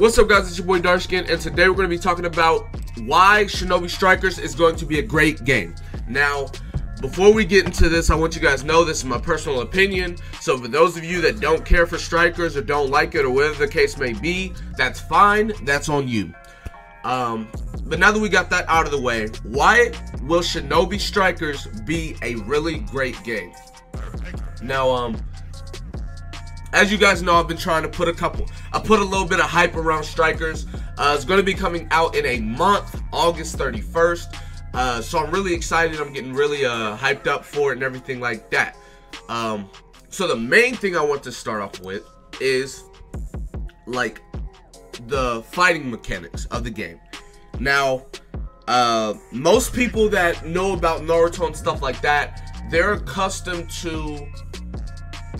What's up, guys? It's your boy Darkskin, and today we're going to be talking about why Shinobi Strikers is going to be a great game. Now, before we get into this, I want you guys to know this is my personal opinion. So for those of you that don't care for Strikers or don't like it or whatever the case may be, that's fine. That's on you. But now that we got that out of the way, why will Shinobi Strikers be a really great game? Now, as you guys know, I've been trying to put a little bit of hype around Strikers. It's going to be coming out in a month, August 31st. So I'm really excited. I'm getting really hyped up for it and everything like that. So the main thing I want to start off with is like the fighting mechanics of the game. Now, most people that know about Naruto and stuff like that, they're accustomed to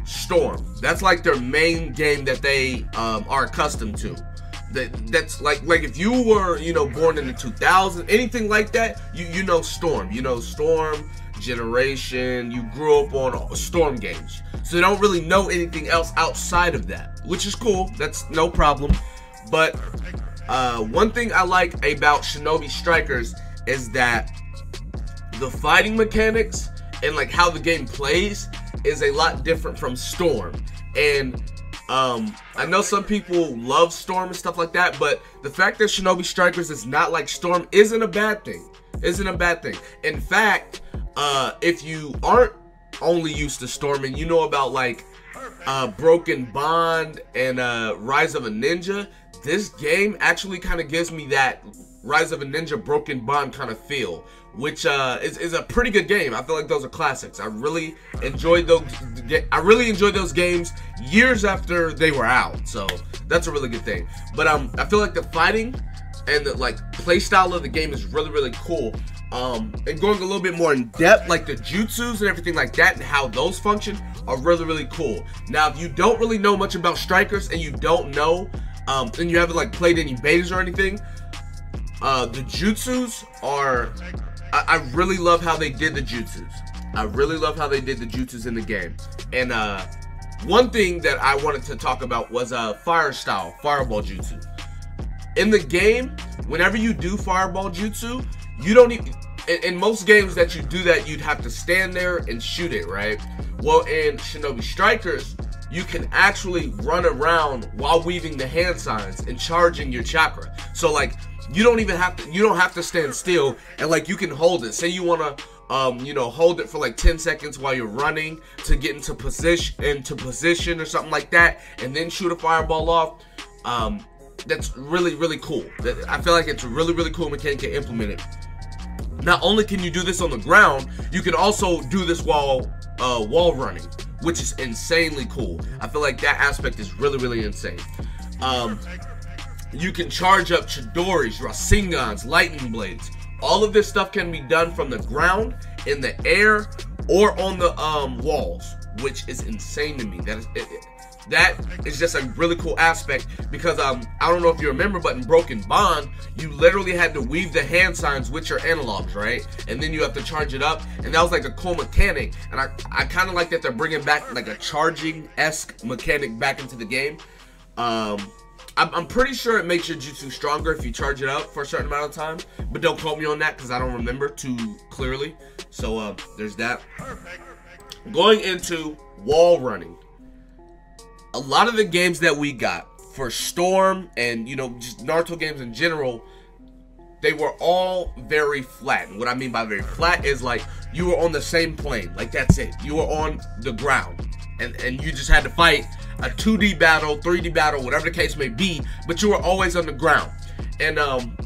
Storm. That's like their main game that they are accustomed to. That's like if you were, you know, born in the 2000s, anything like that, you know Storm. You know Storm, Generation, you grew up on Storm games. So they don't really know anything else outside of that, which is cool. That's no problem. But one thing I like about Shinobi Strikers is that the fighting mechanics and like how the game plays is a lot different from Storm. And I know some people love Storm and stuff like that, but the fact that Shinobi Strikers is not like Storm isn't a bad thing. In fact, if you aren't only used to Storm and you know about like Broken Bond and Rise of a Ninja, this game actually kind of gives me that Rise of a Ninja Broken Bond kind of feel, which is a pretty good game. I feel like those are classics. I really enjoyed those games years after they were out, so that's a really good thing. But I feel like the fighting and the like play style of the game is really cool. And going a little bit more in depth, like the jutsus and everything like that and how those function are really cool. Now, if you don't really know much about Strikers and you don't know and you haven't like played any betas or anything, the jutsus are, I really love how they did the jutsus. I really love how they did the jutsus in the game. And one thing that I wanted to talk about was fireball jutsu. In the game, whenever you do fireball jutsu, you don't even, in most games that you do that, you'd have to stand there and shoot it, right? Well, in Shinobi Strikers, you can actually run around while weaving the hand signs and charging your chakra. So like, you don't have to stand still, and like you can hold it. Say you wanna you know, hold it for like 10 seconds while you're running to get into position or something like that, and then shoot a fireball off. That's really cool. I feel like it's a really cool mechanic to implement it. Not only can you do this on the ground, you can also do this while wall running, which is insanely cool. I feel like that aspect is really insane. You can charge up Chidoris, Rasengans, Lightning Blades. All of this stuff can be done from the ground, in the air, or on the walls, which is insane to me. That is just a really cool aspect, because I don't know if you remember, but in Broken Bond, you literally had to weave the hand signs with your analogs, right? And then you have to charge it up, and that was like a cool mechanic. And I kind of like that they're bringing back like a charging-esque mechanic back into the game. I'm pretty sure it makes your jutsu stronger if you charge it up for a certain amount of time, but don't quote me on that because I don't remember too clearly. So there's that. Going into wall running. A lot of the games that we got for Storm and, you know, just Naruto games in general, they were all very flat. And what I mean by very flat is like you were on the same plane. Like that's it. You were on the ground. And you just had to fight a 2D battle, 3D battle, whatever the case may be, but you were always on the ground. And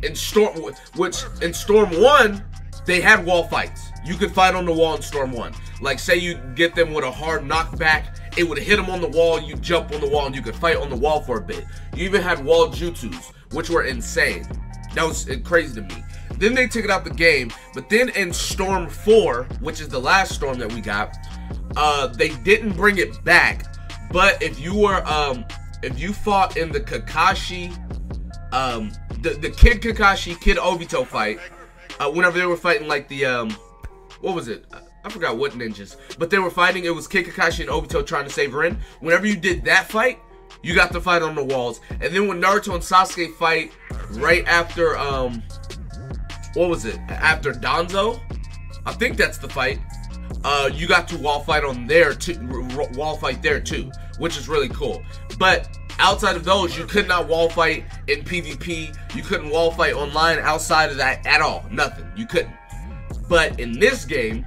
in Storm 1, they had wall fights. You could fight on the wall in Storm 1. Like say you get them with a hard knockback, it would hit them on the wall, you jump on the wall, and you could fight on the wall for a bit. You even had wall jutsus, which were insane. That was crazy to me. Then they took it out the game, but then in Storm 4, which is the last Storm that we got, they didn't bring it back. But if you were, if you fought in the Kakashi, the Kid Kakashi, Kid Obito fight, whenever they were fighting like the, what was it? I forgot what ninjas, but they were fighting. It was Kid Kakashi and Obito trying to save Rin. Whenever you did that fight, you got to fight on the walls. And then when Naruto and Sasuke fight right after, what was it? After Danzo? I think that's the fight. You got to wall fight on there too, which is really cool. But outside of those, you could not wall fight in PvP. You couldn't wall fight online outside of that at all. Nothing. You couldn't. But in this game,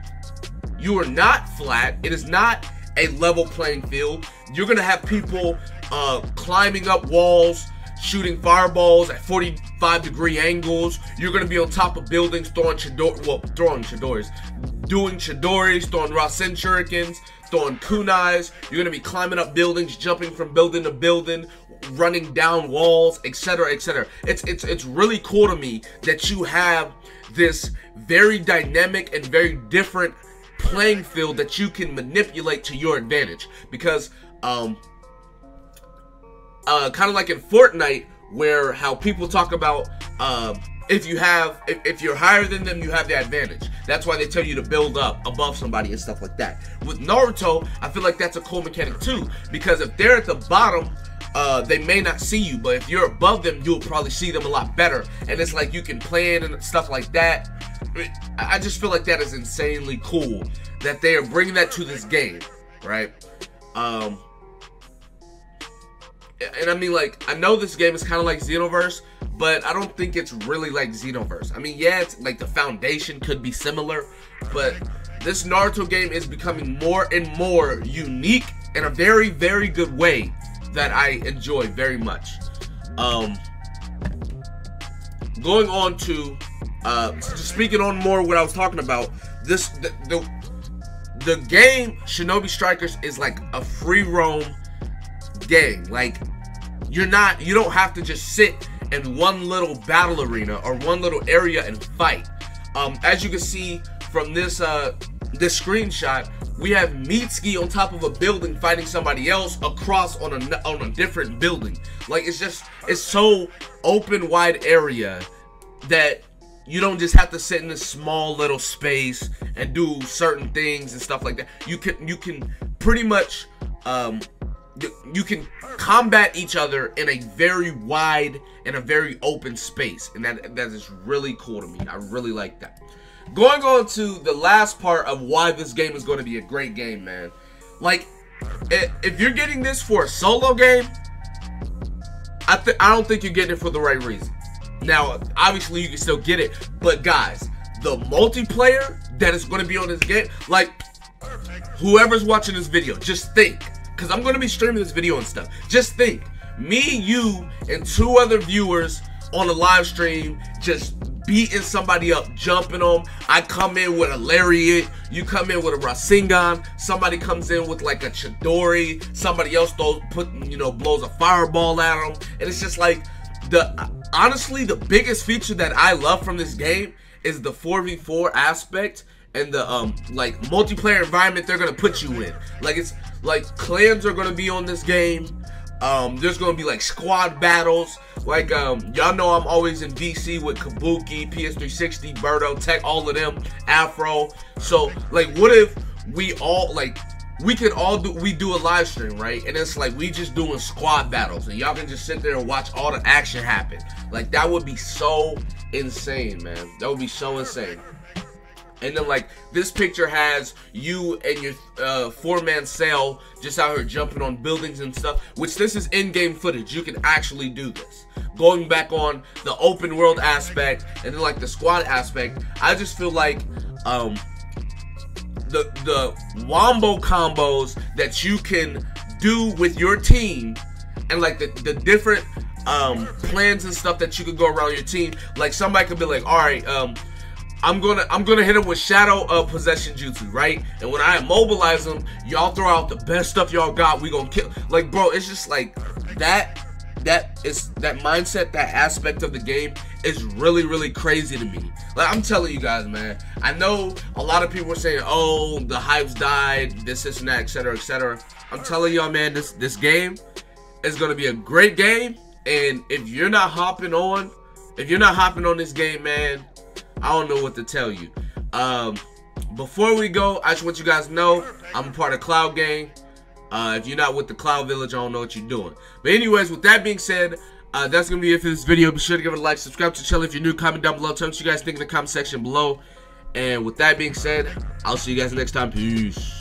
you are not flat. It is not a level playing field. You're gonna have people climbing up walls, shooting fireballs at 45-degree angles. You're gonna be on top of buildings, doing chidoris, throwing Rasen shurikens, throwing kunais. You're gonna be climbing up buildings, jumping from building to building, running down walls, etc., etc. It's really cool to me that you have this very dynamic and very different playing field that you can manipulate to your advantage. Because kind of like in Fortnite, where how people talk about if you're higher than them, you have the advantage. That's why they tell you to build up above somebody and stuff like that. With Naruto, I feel like that's a cool mechanic too, because if they're at the bottom, they may not see you, but if you're above them, you'll probably see them a lot better. And it's like you can plan and stuff like that. I just feel like that is insanely cool that they are bringing that to this game, right? And I mean, like, I know this game is kind of like Xenoverse, but I don't think it's really like Xenoverse. I mean, yeah, it's like the foundation could be similar, but this Naruto game is becoming more and more unique in a very, very good way that I enjoy very much. Going on to just speaking on more what I was talking about, the game Shinobi Strikers is like a free roam game. Like, you don't have to just sit in one little battle arena or one little area and fight. As you can see from this this screenshot, we have Mitsuki on top of a building fighting somebody else across on a different building. Like, it's so open wide area that you don't just have to sit in this small little space and do certain things and stuff like that. You can pretty much you can combat each other in a very wide and a very open space, and that is really cool to me. I really like that. Going on to the last part of why this game is going to be a great game, man. Like, if you're getting this for a solo game, I don't think you're getting it for the right reason. Now, obviously, you can still get it, but guys, the multiplayer that is going to be on this game, like, whoever's watching this video, just think, because I'm going to be streaming this video and stuff. Just think, me, you, and 2 other viewers on a live stream just beating somebody up, jumping them. I come in with a lariat, you come in with a Rasengan, somebody comes in with like a Chidori, somebody else blows a fireball at them, and it's just like, honestly, the biggest feature that I love from this game is the 4v4 aspect and the like multiplayer environment they're gonna put you in. Like, it's like clans are gonna be on this game. There's gonna be like squad battles. Like, y'all know I'm always in VC with Kabuki, PS360, Birdo, Tech, all of them, Afro. So, like, what if we all, like, we do a live stream, right? And it's like we just doing squad battles, and y'all can just sit there and watch all the action happen. Like, that would be so insane, man. That would be so insane. And then, like, this picture has you and your 4-man cell just out here jumping on buildings and stuff, which this is in-game footage. You can actually do this. Going back on the open world aspect and then, like, the squad aspect, I just feel like the wombo combos that you can do with your team, and like the different plans and stuff that you could go around your team. Like, somebody could be like, all right, I'm gonna hit him with shadow possession jutsu, right? And when I immobilize him, y'all throw out the best stuff y'all got. We gonna kill. Like, bro, it's just like that mindset, that aspect of the game is really, really crazy to me. Like, I'm telling you guys, man, I know a lot of people are saying, oh, the hype's died, this and that, etc., etc. I'm telling y'all, man, this game is gonna be a great game. And if you're not hopping on this game, man, I don't know what to tell you. Before we go, I just want you guys to know I'm a part of Cloud Gang. If you're not with the Cloud Village, I don't know what you're doing. But anyways, with that being said, that's going to be it for this video. Be sure to give it a like, subscribe to the channel if you're new, comment down below. Tell me what you guys think in the comment section below. And with that being said, I'll see you guys next time. Peace.